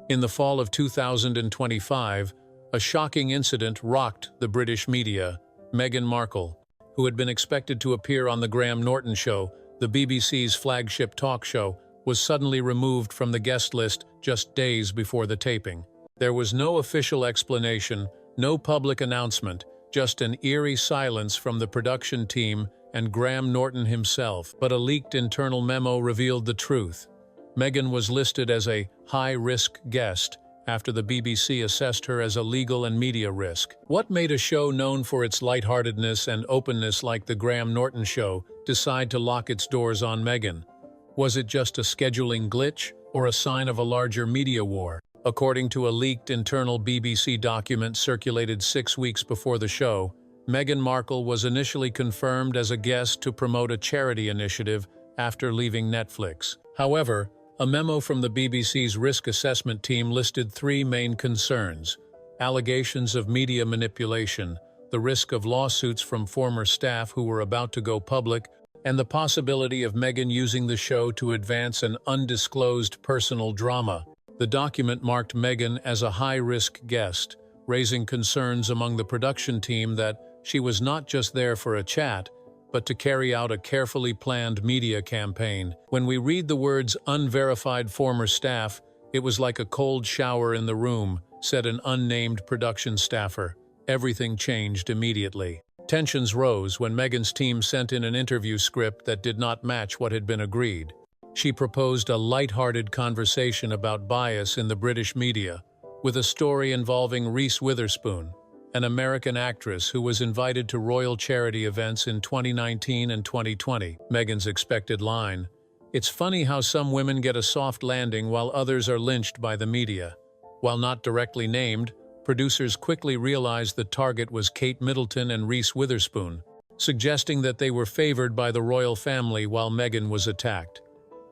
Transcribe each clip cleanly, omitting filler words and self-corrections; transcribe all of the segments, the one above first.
In the fall of 2025, a shocking incident rocked the British media. Meghan Markle, who had been expected to appear on The Graham Norton Show, the BBC's flagship talk show, was suddenly removed from the guest list just days before the taping. There was no official explanation, no public announcement, just an eerie silence from the production team and Graham Norton himself. But a leaked internal memo revealed the truth. Meghan was listed as a high-risk guest after the BBC assessed her as a legal and media risk. What made a show known for its lightheartedness and openness like The Graham Norton Show decide to lock its doors on Meghan? Was it just a scheduling glitch or a sign of a larger media war? According to a leaked internal BBC document circulated 6 weeks before the show, Meghan Markle was initially confirmed as a guest to promote a charity initiative after leaving Netflix. However, a memo from the BBC's risk assessment team listed 3 main concerns: allegations of media manipulation, the risk of lawsuits from former staff who were about to go public, and the possibility of Meghan using the show to advance an undisclosed personal drama. The document marked Meghan as a high-risk guest, raising concerns among the production team that she was not just there for a chat, but to carry out a carefully planned media campaign. When we read the words "unverified former staff," it was like a cold shower in the room, said an unnamed production staffer. Everything changed immediately. Tensions rose when Meghan's team sent in an interview script that did not match what had been agreed. She proposed a light-hearted conversation about bias in the British media, with a story involving Reese Witherspoon, an American actress who was invited to royal charity events in 2019 and 2020. Meghan's expected line: "It's funny how some women get a soft landing while others are lynched by the media." While not directly named, producers quickly realized the target was Kate Middleton and Reese Witherspoon, suggesting that they were favored by the royal family while Meghan was attacked.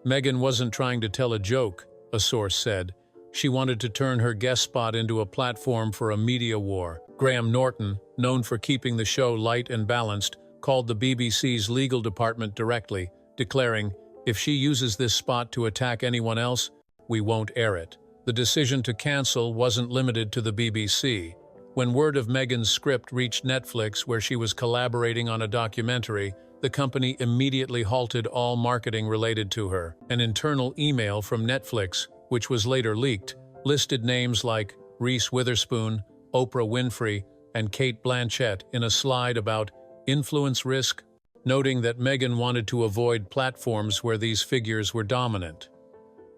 Meghan wasn't trying to tell a joke, a source said. She wanted to turn her guest spot into a platform for a media war. Graham Norton, known for keeping the show light and balanced, called the BBC's legal department directly, declaring, "If she uses this spot to attack anyone else, we won't air it." The decision to cancel wasn't limited to the BBC. When word of Meghan's script reached Netflix, where she was collaborating on a documentary, the company immediately halted all marketing related to her. An internal email from Netflix, which was later leaked, listed names like Reese Witherspoon, Oprah Winfrey, and Kate Blanchett in a slide about influence risk, noting that Meghan wanted to avoid platforms where these figures were dominant.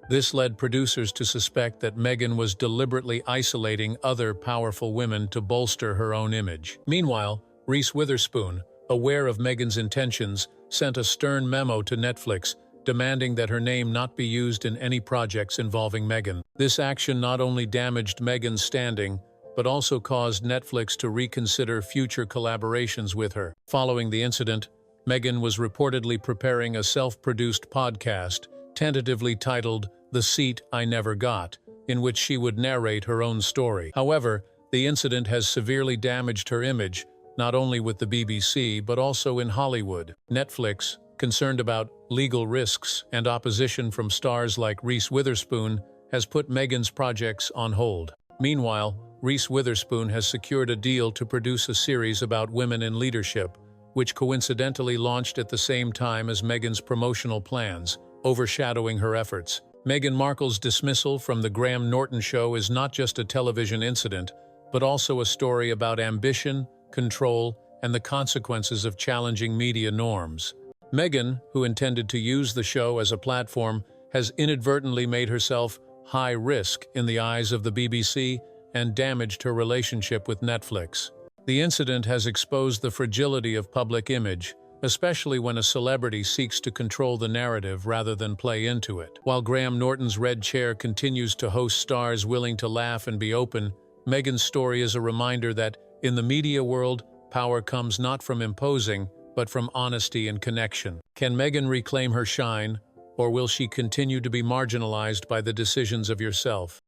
This led producers to suspect that Meghan was deliberately isolating other powerful women to bolster her own image. Meanwhile, Reese Witherspoon, aware of Meghan's intentions, sent a stern memo to Netflix, demanding that her name not be used in any projects involving Meghan. This action not only damaged Meghan's standing, but also caused Netflix to reconsider future collaborations with her. Following the incident, Meghan was reportedly preparing a self-produced podcast, tentatively titled "The Seat I Never Got," in which she would narrate her own story. However, the incident has severely damaged her image, not only with the BBC but also in Hollywood. Netflix, concerned about legal risks and opposition from stars like Reese Witherspoon, has put Meghan's projects on hold. Meanwhile, Reese Witherspoon has secured a deal to produce a series about women in leadership, which coincidentally launched at the same time as Meghan's promotional plans, overshadowing her efforts. Meghan Markle's dismissal from The Graham Norton Show is not just a television incident, but also a story about ambition, control, and the consequences of challenging media norms. Meghan, who intended to use the show as a platform, has inadvertently made herself high risk in the eyes of the BBC and damaged her relationship with Netflix. The incident has exposed the fragility of public image, especially when a celebrity seeks to control the narrative rather than play into it. While Graham Norton's red chair continues to host stars willing to laugh and be open, Meghan's story is a reminder that, in the media world, power comes not from imposing, but from honesty and connection. Can Meghan reclaim her shine, or will she continue to be marginalized by the decisions of yourself?